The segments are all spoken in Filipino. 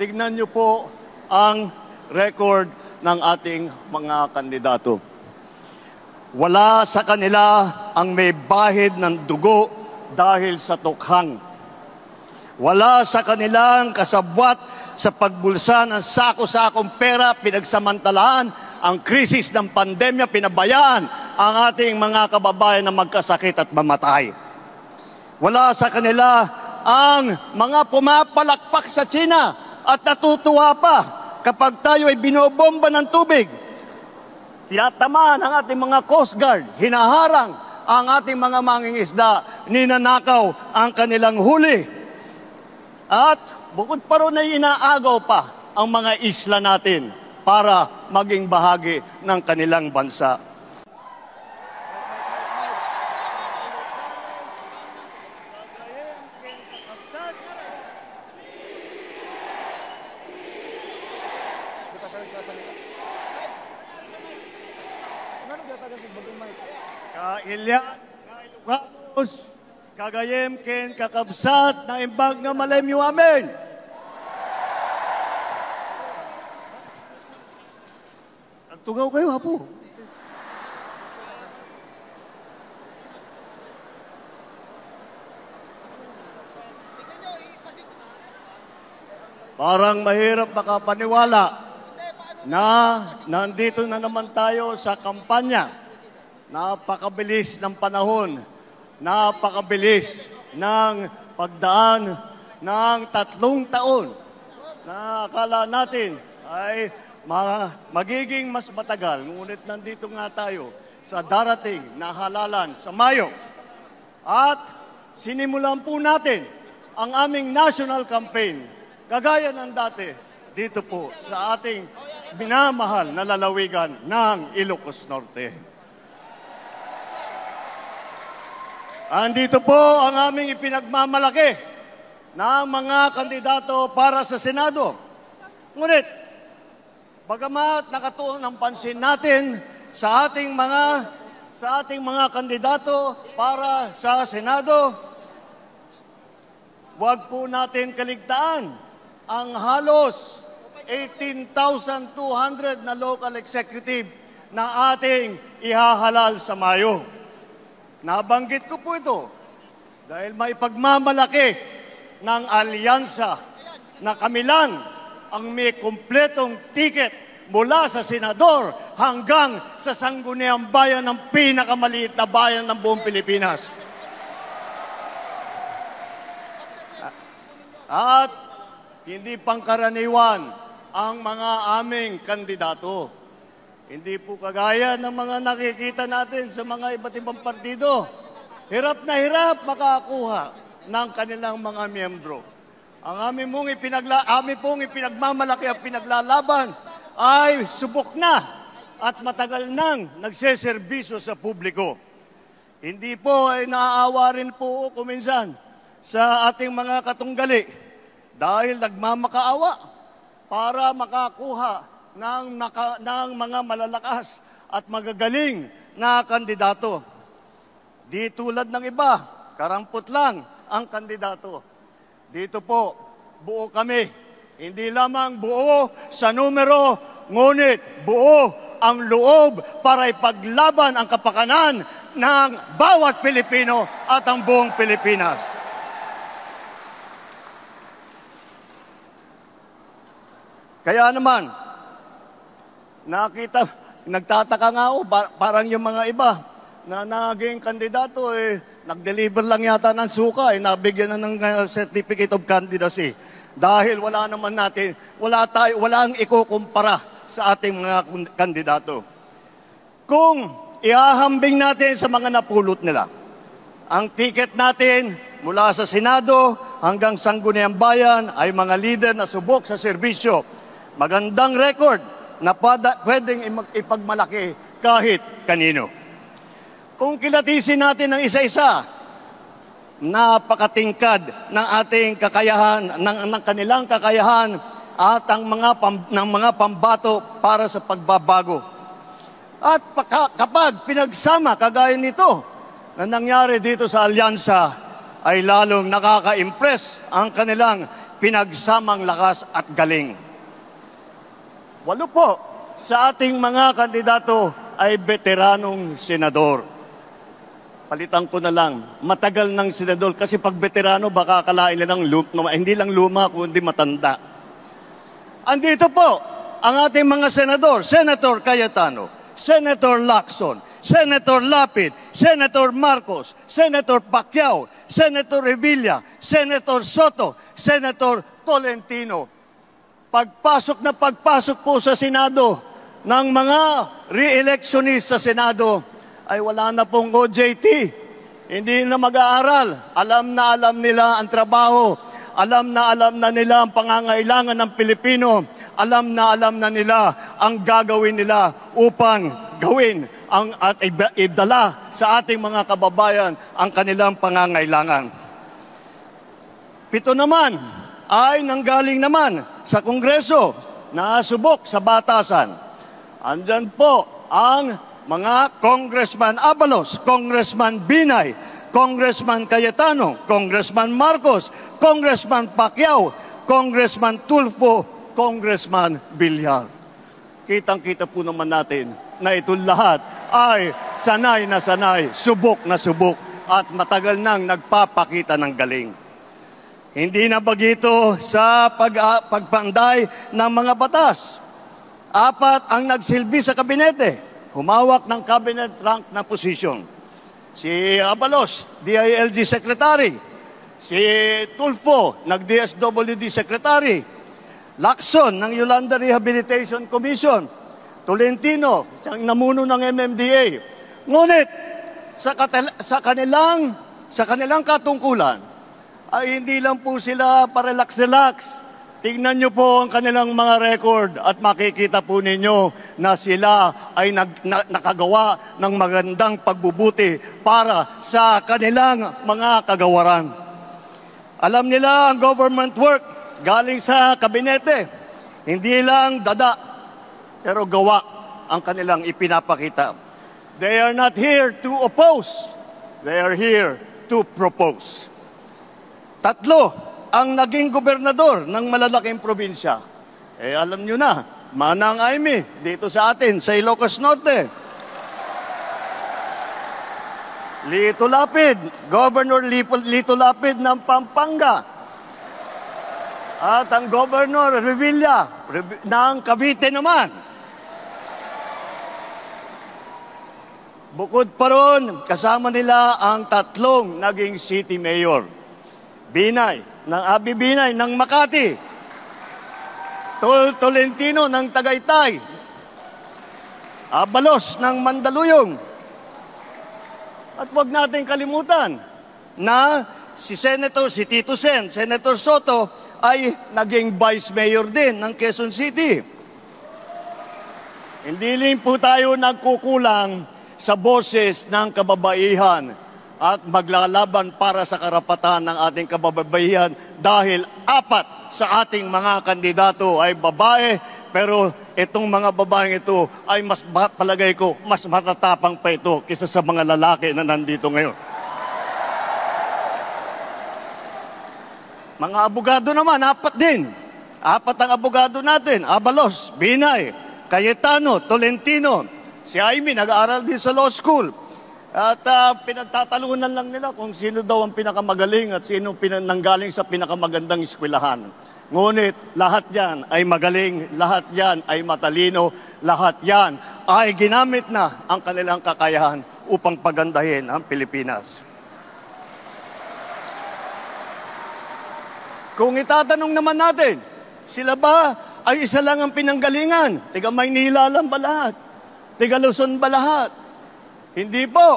tignan niyo po ang record ng ating mga kandidato. Wala sa kanila ang may bahid ng dugo dahil sa tukhang. Wala sa kanilang kasabwat sa pagbulsa ng sako-sakong pera, pinagsamantalaan ang krisis ng pandemya, pinabayaan ang ating mga kababayan na magkasakit at mamatay. Wala sa kanila ang mga pumapalakpak sa China at natutuwa pa kapag tayo ay binobomba ng tubig. Tinatamaan ang ating mga Coast Guard, hinaharang ang ating mga mangingisda, ninanakaw ang kanilang huli. At bukod pa ron ay inaagaw pa ang mga isla natin para maging bahagi ng kanilang bansa. Kailya, Kailuganos, Kagayem, Ken, Kakabsat, na imbag nga malemyo amin. Tugaw kayo, hapo. Parang mahirap makapaniwala na nandito na naman tayo sa kampanya. Napakabilis ng panahon, napakabilis ng pagdaan ng 3 taon na akala natin ay magiging mas matagal. Ngunit nandito nga tayo sa darating na halalan sa Mayo. At sinimulan po natin ang aming national campaign, kagaya ng dati, dito po sa ating minamahal na lalawigan ng Ilocos Norte. Andito po ang aming ipinagmamalaki ng mga kandidato para sa Senado. Ngunit, bagamat nakatuon ang pansin natin sa ating mga kandidato para sa Senado, huwag po natin kaligtaan ang halos 18,200 na local executive na ating ihahalal sa Mayo. Nabanggit ko po ito dahil may pagmamalaki ng alyansa na kami lang ang may kumpletong tiket mula sa senador hanggang sa sangguniang bayan ng pinakamaliit na bayan ng buong Pilipinas. At hindi pangkaraniwan ang mga aming kandidato. Hindi po kagaya ng mga nakikita natin sa mga iba't ibang partido. Hirap na hirap makakuha ng kanilang mga miyembro. Ang aming pong ipinagmamalaki at pinaglalaban ay subok na at matagal nang nagseserbisyo sa publiko. Hindi po ay naaawa rin po kuminsan sa ating mga katunggali dahil nagmamakaawa para makakuha ng mga malalakas at magagaling na kandidato. Di tulad ng iba, karampot lang ang kandidato. Dito po, buo kami. Hindi lamang buo sa numero, ngunit buo ang loob para ipaglaban ang kapakanan ng bawat Pilipino at ang buong Pilipinas. Kaya naman, nagtataka nga ako, parang yung mga iba na naging kandidato, nag-deliver lang yata ng suka, nabigyan na ng certificate of candidacy. Dahil wala ang ikukumpara sa ating mga kandidato. Kung ihahambing natin sa mga napulot nila, ang ticket natin mula sa Senado hanggang Sangguniang Bayan ay mga leader na subok sa serbisyo. Magandang record na pwedeng ipagmalaki kahit kanino. Kung kilatisin natin ng isa-isa, napakatingkad ng ating kakayahan, ng kanilang kakayahan at ang mga pambato para sa pagbabago. At kapag pinagsama kagaya nito na nangyari dito sa alyansa, ay lalong nakaka-impress ang kanilang pinagsamang lakas at galing. 8 po sa ating mga kandidato ay veteranong senador. Palitan ko na lang, matagal ng senador kasi pag veterano baka akalain nilang hindi lang luma kundi matanda. Andito po ang ating mga senador, Senator Cayetano, Senator Lacson, Senator Lapid, Senator Marcos, Senator Pacquiao, Senator Revilla, Senator Soto, Senator Tolentino. Pagpasok po sa Senado ng mga re-electionist sa Senado, ay wala na pong OJT. Hindi na mag-aaral. Alam na alam nila ang trabaho. Alam na nila ang pangangailangan ng Pilipino. Alam na nila ang gagawin nila upang gawin at idala sa ating mga kababayan ang kanilang pangangailangan. 7 naman ay nanggaling naman sa Kongreso na subok sa batasan. Andyan po ang mga Congressman Abalos, Congressman Binay, Congressman Cayetano, Congressman Marcos, Congressman Pacquiao, Congressman Tulfo, Congressman Villar. Kitang-kita po naman natin na ito lahat ay sanay na sanay, subok na subok at matagal nang nagpapakita ng galing. Hindi na bagito sa pagpanday ng mga batas. 4 ang nagsilbi sa kabinete. Humawak ng cabinet rank na posisyon. Si Abalos, DILG Secretary. Si Tulfo, nag-DSWD Secretary. Lacson, ng Yolanda Rehabilitation Commission. Tolentino, siyang namuno ng MMDA. Ngunit, sa kanilang katungkulan, ay hindi lang po sila parelax-relax. Tingnan niyo po ang kanilang mga record at makikita po ninyo na sila ay nakagawa ng magandang pagbubuti para sa kanilang mga kagawaran. Alam nila ang government work galing sa kabinete. Hindi lang dada, pero gawa ang kanilang ipinapakita. They are not here to oppose. They are here to propose. 3 ang naging gobernador ng malalaking probinsya. Alam nyo na, Manang Aimee, dito sa atin, sa Ilocos Norte. Lito Lapid, Governor Lito Lapid ng Pampanga. At ang Governor Revilla ng Cavite naman. Bukod pa ron, kasama nila ang 3 naging city mayor. Binay, ng Abi Binay ng Makati, Tolentino ng Tagaytay, Abalos ng Mandaluyong. At huwag natin kalimutan na si Tito Sen, Senator Soto, ay naging Vice Mayor din ng Quezon City. Hindi rin po tayo nagkukulang sa boses ng kababaihan at maglalaban para sa karapatan ng ating kababaihan dahil 4 sa ating mga kandidato ay babae, pero itong mga babaeng ito ay palagay ko, mas matatapang pa ito kaysa sa mga lalaki na nandito ngayon. Mga abogado naman, 4 din. 4 ang abogado natin, Abalos, Binay, Cayetano, Tolentino. Si Aimee nag-aaral din sa law school. At pinagtatalunan lang nila kung sino daw ang pinakamagaling at sino nanggaling sa pinakamagandang eskwelahan. Ngunit lahat yan ay magaling, lahat yan ay matalino, lahat yan ay ginamit na ang kanilang kakayahan upang pagandahin ang Pilipinas. Kung itatanong naman natin, sila ba ay isa lang ang pinanggalingan? Tiga Maynila lang ba lahat? Tiga Luzon ba lahat? Hindi po.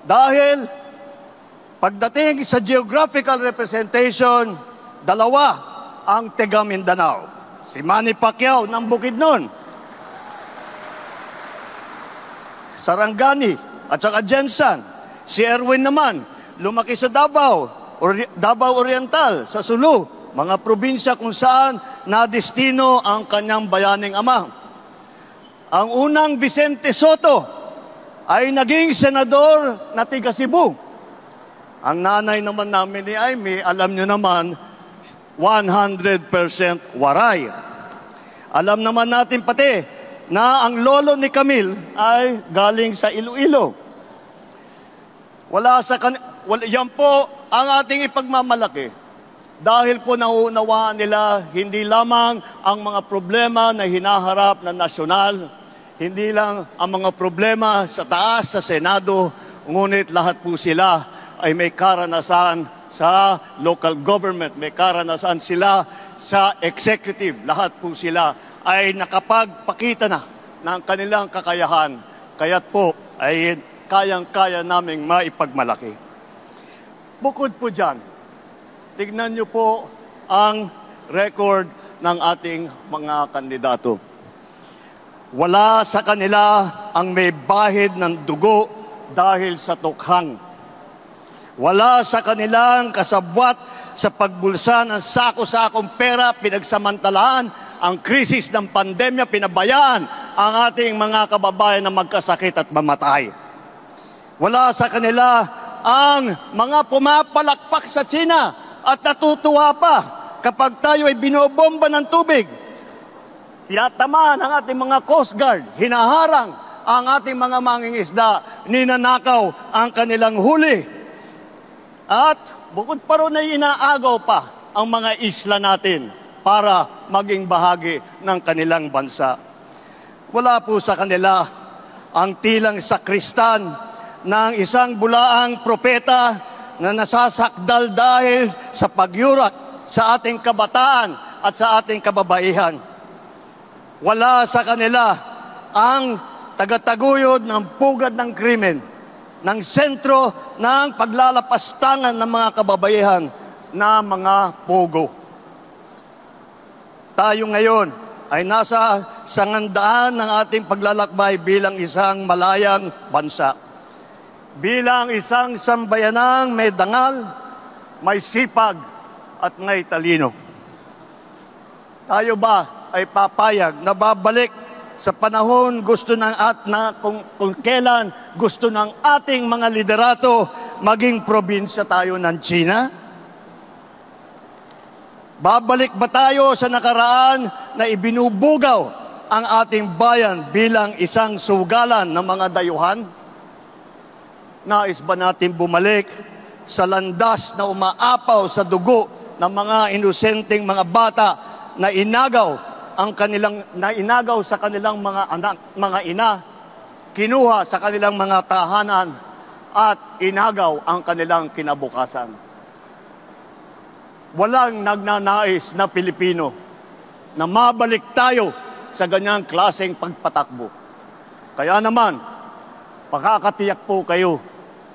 Dahil pagdating sa geographical representation, 2 ang taga Mindanao. Si Manny Pacquiao ng Bukidnon, Sarangani at saka Jensan. Si Erwin naman, lumaki sa Davao Oriental, sa Sulu, mga probinsya kung saan nadestino ang kanyang bayaning ama. Ang unang Vicente Soto ay naging senador na taga Cebu. Ang nanay naman namin ni Aimee, alam nyo naman, 100% waray. Alam naman natin pati na ang lolo ni Camille ay galing sa Iloilo. Yan po ang ating ipagmamalaki. Dahil po nauunawaan nila hindi lamang ang mga problema na hinaharap na nasyonal, hindi lang ang mga problema sa taas, sa Senado, ngunit lahat po sila ay may karanasan sa local government, may karanasan sila sa executive. Lahat po sila ay nakapagpakita na ng kanilang kakayahan. Kaya't po ay kayang-kaya naming maipagmalaki. Bukod po dyan, tignan niyo po ang record ng ating mga kandidato. Wala sa kanila ang may bahid ng dugo dahil sa tukhang. Wala sa kanilang kasabwat sa pagbulsa ng sako-sakong pera, pinagsamantalaan ang krisis ng pandemya, pinabayaan ang ating mga kababayan na magkasakit at mamatay. Wala sa kanila ang mga pumapalakpak sa China at natutuwa pa kapag tayo ay binobomba ng tubig. Tinatamaan ang ating mga Coast Guard, hinaharang ang ating mga mangingisda, ninanakaw ang kanilang huli. At bukod pa ron ay inaagaw pa ang mga isla natin para maging bahagi ng kanilang bansa. Wala po sa kanila ang tilang sakristan ng isang bulaang propeta na nasasakdal dahil sa pagyurak sa ating kabataan at sa ating kababaihan. Wala sa kanila ang tagataguyod ng pugad ng krimen, ng sentro ng paglalapastangan ng mga kababaihan na mga pogo. Tayo ngayon ay nasa sangandaan ng ating paglalakbay bilang isang malayang bansa. Bilang isang sambayanang may dangal, may sipag at may talino. Tayo ba ay papayag na babalik sa panahon gusto ng kung kailan gusto ng ating mga liderato maging probinsya tayo ng China? Babalik ba tayo sa nakaraan na ibinubugaw ang ating bayan bilang isang sugalan ng mga dayuhan? Nais ba natin bumalik sa landas na umaapaw sa dugo ng mga inosenteng mga bata na inagaw sa kanilang mga anak, mga ina, kinuha sa kanilang mga tahanan at inagaw ang kanilang kinabukasan? Walang nagnanais na Pilipino na mabalik tayo sa ganyang klaseng pagpatakbo. Kaya naman, pakakatiyak po kayo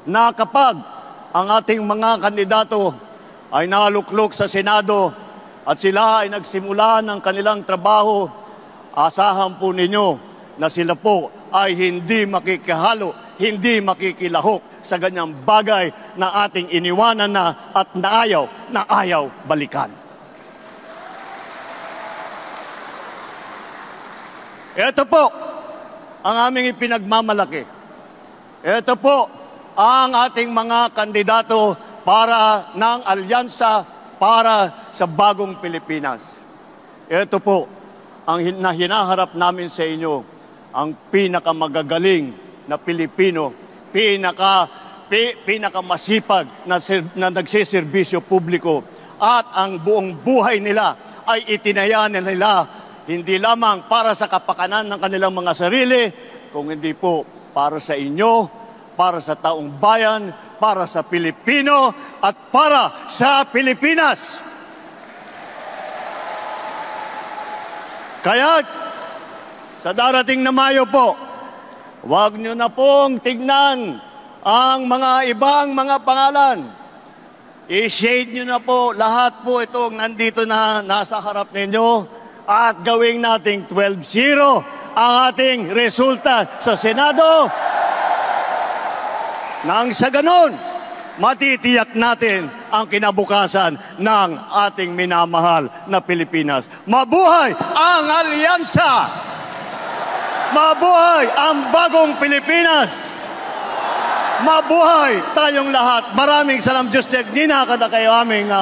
na kapag ang ating mga kandidato ay naluklok sa Senado at sila ay nagsimula ng kanilang trabaho, asahan po ninyo na sila po ay hindi makikihalo, hindi makikilahok sa ganyang bagay na ating iniwanan na at naayaw balikan. Ito po ang aming ipinagmamalaki. Ito po ang ating mga kandidato para ng alyansa para sa bagong Pilipinas. Ito po ang hinaharap namin sa inyo, ang pinakamagagaling na Pilipino, pinakamasipag na nagsiservisyo publiko, at ang buong buhay nila ay itinaya nila hindi lamang para sa kapakanan ng kanilang mga sarili, kung hindi po para sa inyo, para sa taong bayan, para sa Pilipino, at para sa Pilipinas. Kaya, sa darating na Mayo po, huwag nyo na pong tignan ang mga ibang mga pangalan. I-shade nyo na po lahat po itong nandito na nasa harap ninyo at gawing nating 12-0 ang ating resulta sa Senado. Nang sa ganon, matitiyak natin ang kinabukasan ng ating minamahal na Pilipinas. Mabuhay ang alyansa! Mabuhay ang bagong Pilipinas! Mabuhay tayong lahat! Maraming salam, Diyos, nina kada kayo aming